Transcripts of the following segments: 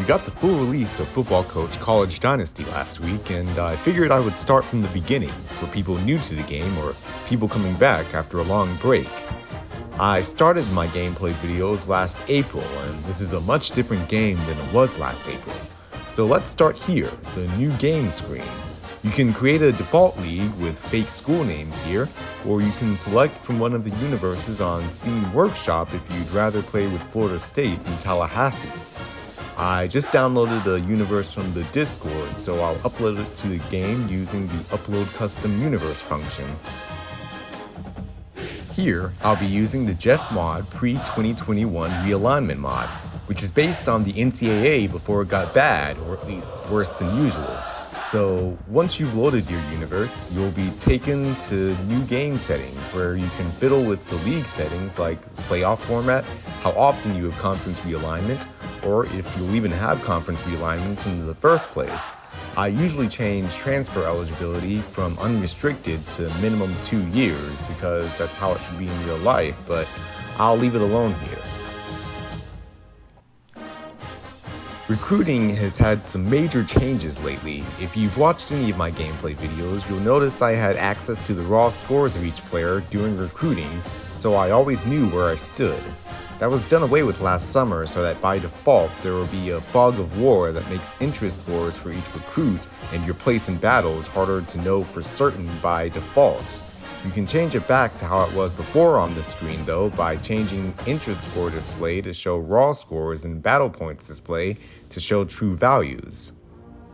got the full release of Football Coach College Dynasty last week, and I figured I would start from the beginning for people new to the game or people coming back after a long break. I started my gameplay videos last April, and this is a much different game than it was last April. So let's start here, the new game screen. You can create a default league with fake school names here, or you can select from one of the universes on Steam Workshop if you'd rather play with Florida State and Tallahassee. I just downloaded a universe from the Discord, so I'll upload it to the game using the Upload Custom Universe function. Here, I'll be using the Jeff Mod Pre-2021 Realignment mod, which is based on the NCAA before it got bad, or at least worse than usual. So once you've loaded your universe, you'll be taken to new game settings where you can fiddle with the league settings like playoff format, how often you have conference realignment, or if you'll even have conference realignment in the first place. I usually change transfer eligibility from unrestricted to minimum 2 years because that's how it should be in real life, but I'll leave it alone here. Recruiting has had some major changes lately. If you've watched any of my gameplay videos, you'll notice I had access to the raw scores of each player during recruiting, so I always knew where I stood. That was done away with last summer so that by default there will be a fog of war that makes interest scores for each recruit and your place in battle is harder to know for certain by default. You can change it back to how it was before on the screen though by changing interest score display to show raw scores and battle points display to show true values.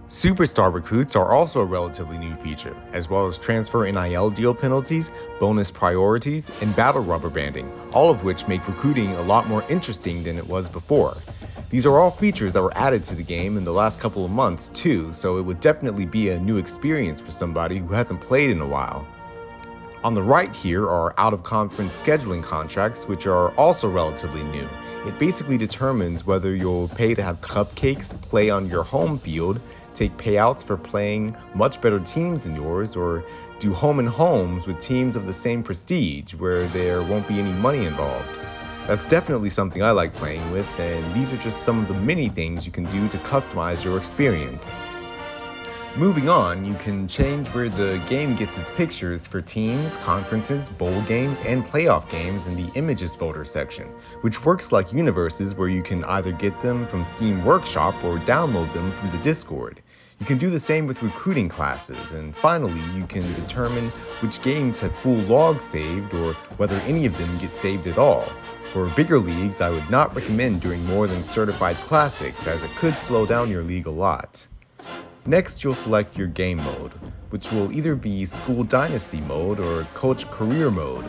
Superstar recruits are also a relatively new feature, as well as transfer NIL deal penalties, bonus priorities, and battle rubber banding, all of which make recruiting a lot more interesting than it was before. These are all features that were added to the game in the last couple of months too, so it would definitely be a new experience for somebody who hasn't played in a while. On the right here are out-of-conference scheduling contracts, which are also relatively new. It basically determines whether you'll pay to have cupcakes play on your home field, take payouts for playing much better teams than yours, or do home and homes with teams of the same prestige where there won't be any money involved. That's definitely something I like playing with, and these are just some of the many things you can do to customize your experience. Moving on, you can change where the game gets its pictures for teams, conferences, bowl games, and playoff games in the Images folder section, which works like universes where you can either get them from Steam Workshop or download them from the Discord. You can do the same with recruiting classes, and finally, you can determine which games have full logs saved or whether any of them get saved at all. For bigger leagues, I would not recommend doing more than certified classics, as it could slow down your league a lot. Next, you'll select your game mode, which will either be School Dynasty mode or Coach Career mode.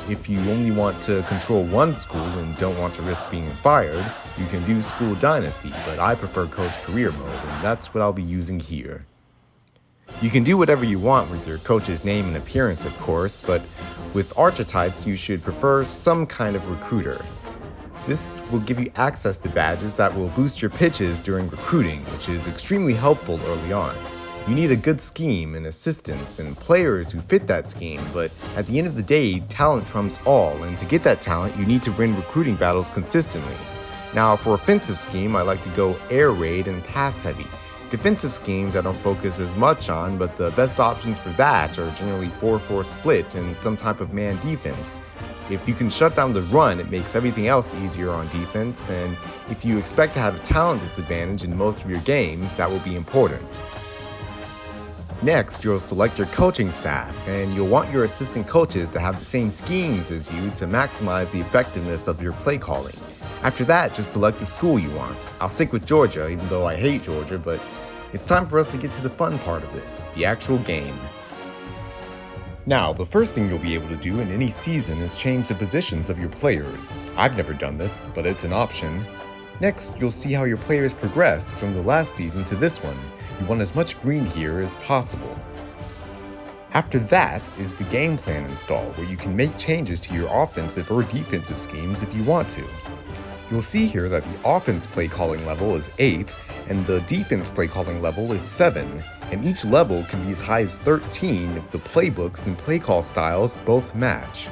If you only want to control one school and don't want to risk being fired, you can do School Dynasty, but I prefer Coach Career mode, and that's what I'll be using here. You can do whatever you want with your coach's name and appearance, of course, but with archetypes, you should prefer some kind of recruiter. This will give you access to badges that will boost your pitches during recruiting, which is extremely helpful early on. You need a good scheme and assistants and players who fit that scheme, but at the end of the day, talent trumps all, and to get that talent, you need to win recruiting battles consistently. Now, for offensive scheme, I like to go air raid and pass heavy. Defensive schemes I don't focus as much on, but the best options for that are generally 4-4 split and some type of man defense. If you can shut down the run, it makes everything else easier on defense, and if you expect to have a talent disadvantage in most of your games, that will be important. Next, you'll select your coaching staff, and you'll want your assistant coaches to have the same schemes as you to maximize the effectiveness of your play calling. After that, just select the school you want. I'll stick with Georgia, even though I hate Georgia, but it's time for us to get to the fun part of this, the actual game. Now, the first thing you'll be able to do in any season is change the positions of your players. I've never done this, but it's an option. Next, you'll see how your players progressed from the last season to this one. You want as much green here as possible. After that is the game plan install, where you can make changes to your offensive or defensive schemes if you want to. You'll see here that the offense play calling level is 8 and the defense play calling level is 7, and each level can be as high as 13 if the playbooks and play call styles both match.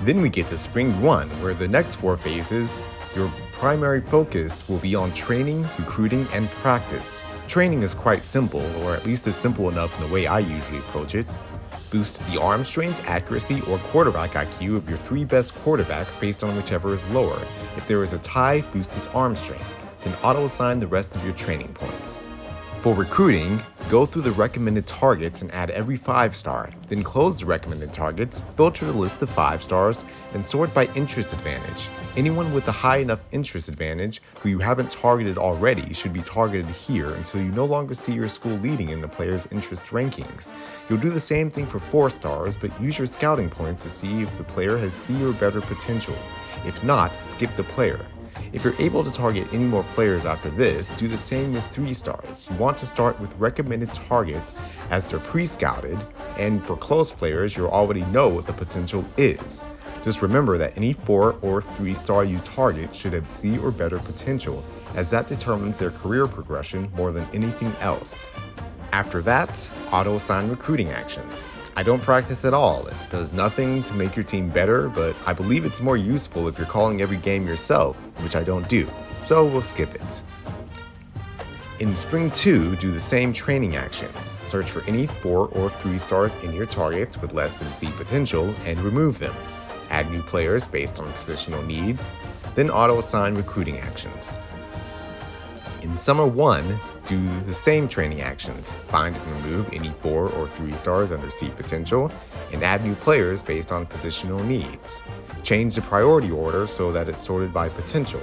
Then we get to Spring 1, where the next 4 phases, your primary focus will be on training, recruiting, and practice. Training is quite simple, or at least it's simple enough in the way I usually approach it. Boost the arm strength, accuracy, or quarterback IQ of your 3 best quarterbacks based on whichever is lower. If there is a tie, boost his arm strength, then auto-assign the rest of your training points. For recruiting, go through the recommended targets and add every 5-star, then close the recommended targets, filter the list of 5 stars, and sort by interest advantage. Anyone with a high enough interest advantage who you haven't targeted already should be targeted here until you no longer see your school leading in the player's interest rankings. You'll do the same thing for 4 stars, but use your scouting points to see if the player has C or better potential. If not, skip the player. If you're able to target any more players after this, do the same with 3 stars. You want to start with recommended targets as they're pre-scouted, and for close players, you already know what the potential is. Just remember that any 4 or 3-star you target should have C or better potential, as that determines their career progression more than anything else. After that, auto-assign recruiting actions. I don't practice at all. It does nothing to make your team better, but I believe it's more useful if you're calling every game yourself, which I don't do, so we'll skip it. In Spring 2, do the same training actions. Search for any 4 or 3 stars in your targets with less than C potential and remove them. Add new players based on positional needs, then auto-assign recruiting actions. In Summer 1, do the same training actions. Find and remove any 4 or 3 stars under C potential, and add new players based on positional needs. Change the priority order so that it's sorted by potential.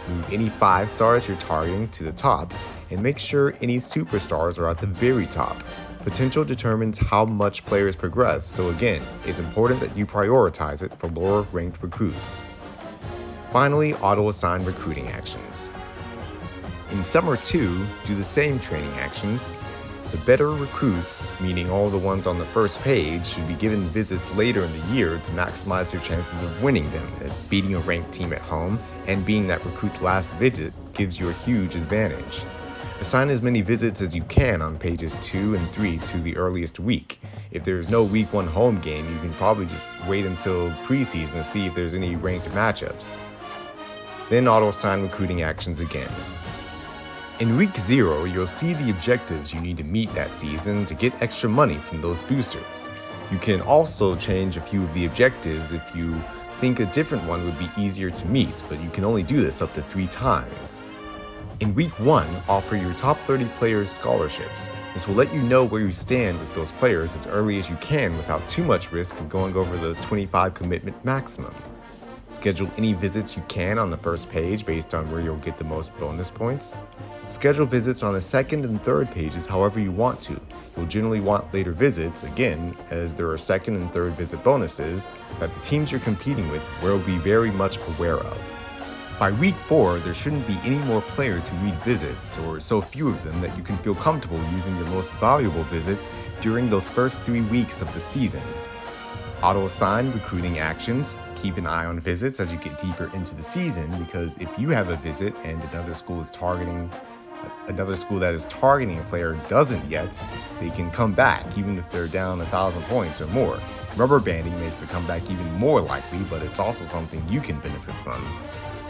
Move any 5 stars you're targeting to the top, and make sure any superstars are at the very top. Potential determines how much players progress, so again, it's important that you prioritize it for lower ranked recruits. Finally, auto-assign recruiting actions. In Summer 2, do the same training actions. The better recruits, meaning all the ones on the first page, should be given visits later in the year to maximize your chances of winning them, as beating a ranked team at home and being that recruit's last visit gives you a huge advantage. Assign as many visits as you can on pages 2 and 3 to the earliest week. If there's no week 1 home game, you can probably just wait until preseason to see if there's any ranked matchups. Then auto-assign recruiting actions again. In week 0, you'll see the objectives you need to meet that season to get extra money from those boosters. You can also change a few of the objectives if you think a different one would be easier to meet, but you can only do this up to 3 times. In week 1, offer your top 30 players scholarships. This will let you know where you stand with those players as early as you can without too much risk of going over the 25 commitment maximum. Schedule any visits you can on the first page based on where you'll get the most bonus points. Schedule visits on the second and third pages however you want to. You'll generally want later visits, again, as there are second and third visit bonuses that the teams you're competing with will be very much aware of. By week 4, there shouldn't be any more players who need visits, or so few of them that you can feel comfortable using your most valuable visits during those first 3 weeks of the season. Auto-assign recruiting actions. Keep an eye on visits as you get deeper into the season, because if you have a visit and another school that is targeting a player doesn't yet, they can come back even if they're down 1,000 points or more. Rubber banding makes the comeback even more likely, but it's also something you can benefit from.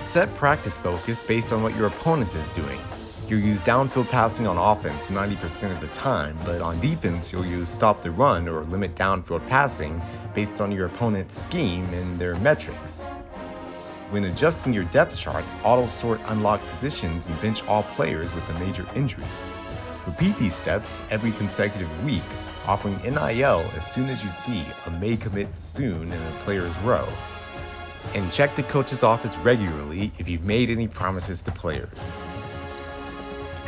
Set practice focus based on what your opponent is doing. You'll use downfield passing on offense 90% of the time, but on defense you'll use stop the run or limit downfield passing based on your opponent's scheme and their metrics. When adjusting your depth chart, auto-sort unlocked positions and bench all players with a major injury. Repeat these steps every consecutive week, offering NIL as soon as you see a may commit soon in a player's row. And check the coach's office regularly if you've made any promises to players.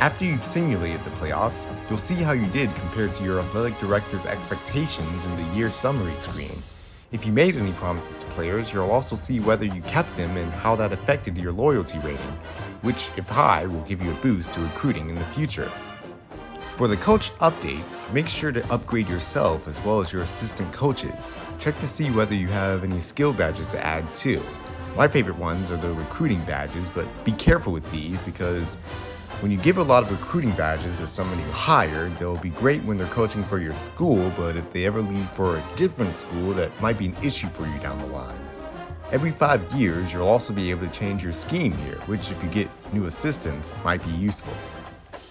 After you've simulated the playoffs, you'll see how you did compared to your athletic director's expectations in the year summary screen. If you made any promises to players, you'll also see whether you kept them and how that affected your loyalty rating, which, if high, will give you a boost to recruiting in the future. For the coach updates, make sure to upgrade yourself as well as your assistant coaches. Check to see whether you have any skill badges to add too. My favorite ones are the recruiting badges, but be careful with these because when you give a lot of recruiting badges to someone you hired, they'll be great when they're coaching for your school, but if they ever leave for a different school, that might be an issue for you down the line. Every 5 years, you'll also be able to change your scheme here, which if you get new assistants, might be useful.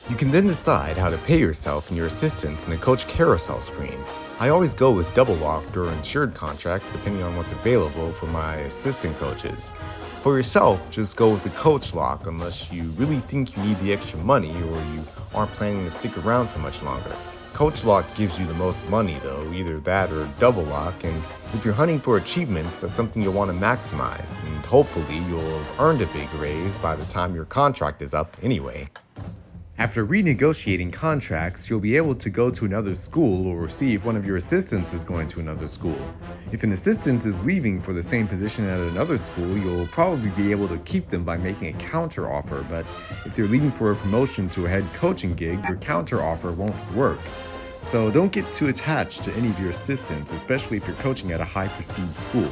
You can then decide how to pay yourself and your assistants in a coach carousel screen. I always go with double locked or insured contracts depending on what's available for my assistant coaches. For yourself, just go with the coach lock unless you really think you need the extra money or you aren't planning to stick around for much longer. Coach lock gives you the most money though, either that or double lock, and if you're hunting for achievements, that's something you'll want to maximize, and hopefully you'll have earned a big raise by the time your contract is up anyway. After renegotiating contracts, you'll be able to go to another school or see if one of your assistants is going to another school. If an assistant is leaving for the same position at another school, you'll probably be able to keep them by making a counter offer, but if they're leaving for a promotion to a head coaching gig, your counter offer won't work. So don't get too attached to any of your assistants, especially if you're coaching at a high prestige school.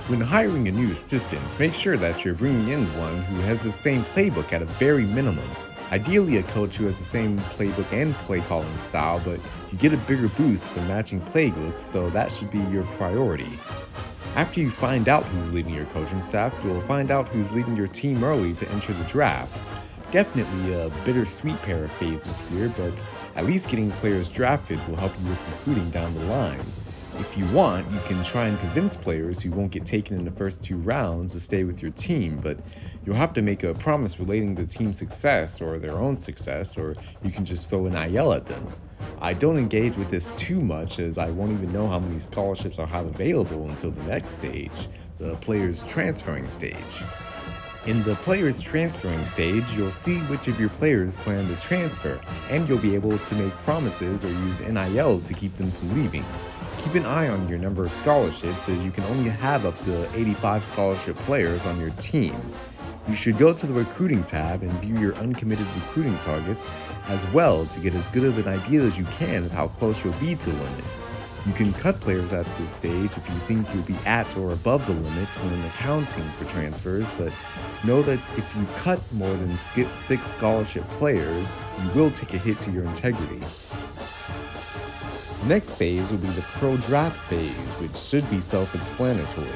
When hiring a new assistant, make sure that you're bringing in one who has the same playbook at a very minimum. Ideally a coach who has the same playbook and play calling style, but you get a bigger boost from matching playbooks, so that should be your priority. After you find out who's leaving your coaching staff, you'll find out who's leaving your team early to enter the draft. Definitely a bittersweet pair of phases here, but at least getting players drafted will help you with recruiting down the line. If you want, you can try and convince players who won't get taken in the first 2 rounds to stay with your team, but you'll have to make a promise relating to team success or their own success, or you can just throw an IL at them. I don't engage with this too much as I won't even know how many scholarships I'll have available until the next stage, the players transferring stage. In the players transferring stage, you'll see which of your players plan to transfer, and you'll be able to make promises or use NIL to keep them from leaving. Keep an eye on your number of scholarships as you can only have up to 85 scholarship players on your team. You should go to the recruiting tab and view your uncommitted recruiting targets as well to get as good of an idea as you can of how close you'll be to the limit. You can cut players at this stage if you think you'll be at or above the limit when accounting for transfers, but know that if you cut more than 6 scholarship players, you will take a hit to your integrity. The next phase will be the pro draft phase, which should be self-explanatory.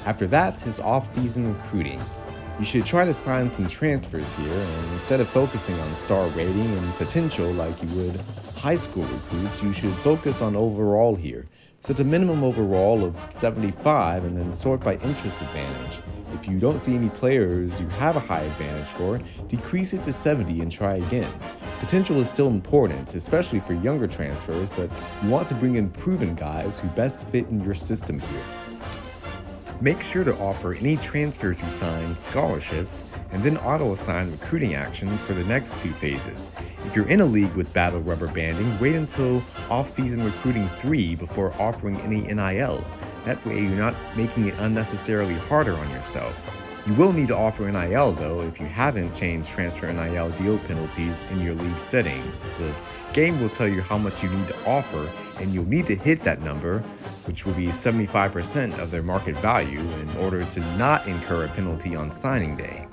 After that is off-season recruiting. You should try to sign some transfers here, and instead of focusing on star rating and potential like you would high school recruits, you should focus on overall here. Set a minimum overall of 75 and then sort by interest advantage. If you don't see any players you have a high advantage for, decrease it to 70 and try again. Potential is still important, especially for younger transfers, but you want to bring in proven guys who best fit in your system here. Make sure to offer any transfers you sign scholarships, and then auto-assign recruiting actions for the next 2 phases. If you're in a league with battle rubber banding, wait until off-season recruiting 3 before offering any NIL. That way you're not making it unnecessarily harder on yourself. You will need to offer NIL though if you haven't changed transfer NIL deal penalties in your league settings. The game will tell you how much you need to offer, and you'll need to hit that number, which will be 75% of their market value, in order to not incur a penalty on signing day.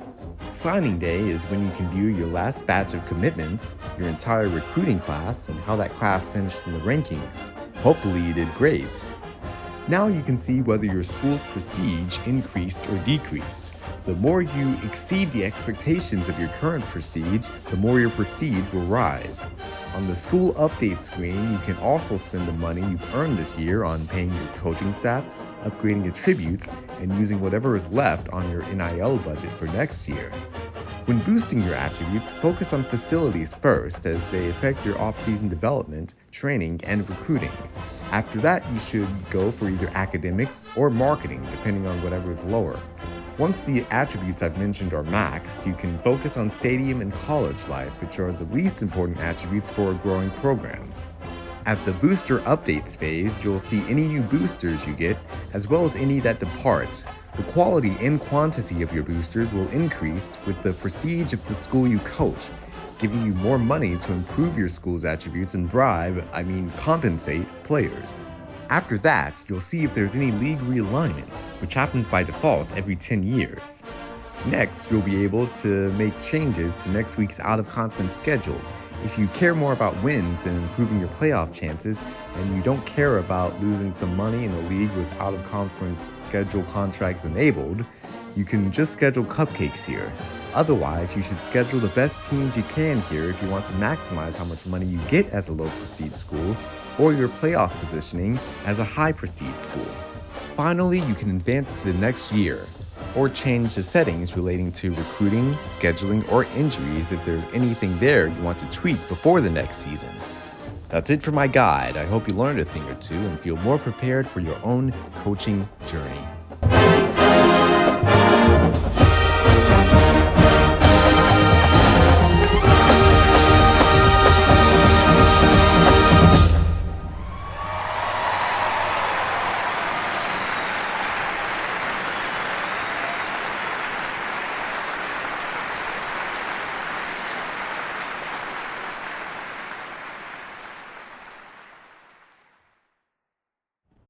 Signing day is when you can view your last batch of commitments, your entire recruiting class, and how that class finished in the rankings. Hopefully you did great. Now you can see whether your school's prestige increased or decreased. The more you exceed the expectations of your current prestige, the more your prestige will rise. On the school update screen, you can also spend the money you've earned this year on paying your coaching staff, upgrading attributes, and using whatever is left on your NIL budget for next year. When boosting your attributes, focus on facilities first as they affect your off-season development, training, and recruiting. After that, you should go for either academics or marketing, depending on whatever is lower. Once the attributes I've mentioned are maxed, you can focus on stadium and college life, which are the least important attributes for a growing program. At the booster updates phase, you'll see any new boosters you get, as well as any that depart. The quality and quantity of your boosters will increase with the prestige of the school you coach, giving you more money to improve your school's attributes and compensate players. After that, you'll see if there's any league realignment, which happens by default every 10 years. Next, you'll be able to make changes to next week's out-of-conference schedule. If you care more about wins and improving your playoff chances, and you don't care about losing some money in a league with out-of-conference schedule contracts enabled, you can just schedule cupcakes here. Otherwise, you should schedule the best teams you can here if you want to maximize how much money you get as a low-prestige school, or your playoff positioning as a high-prestige school. Finally, you can advance to the next year, or change the settings relating to recruiting, scheduling, or injuries if there's anything there you want to tweak before the next season. That's it for my guide. I hope you learned a thing or two and feel more prepared for your own coaching journey.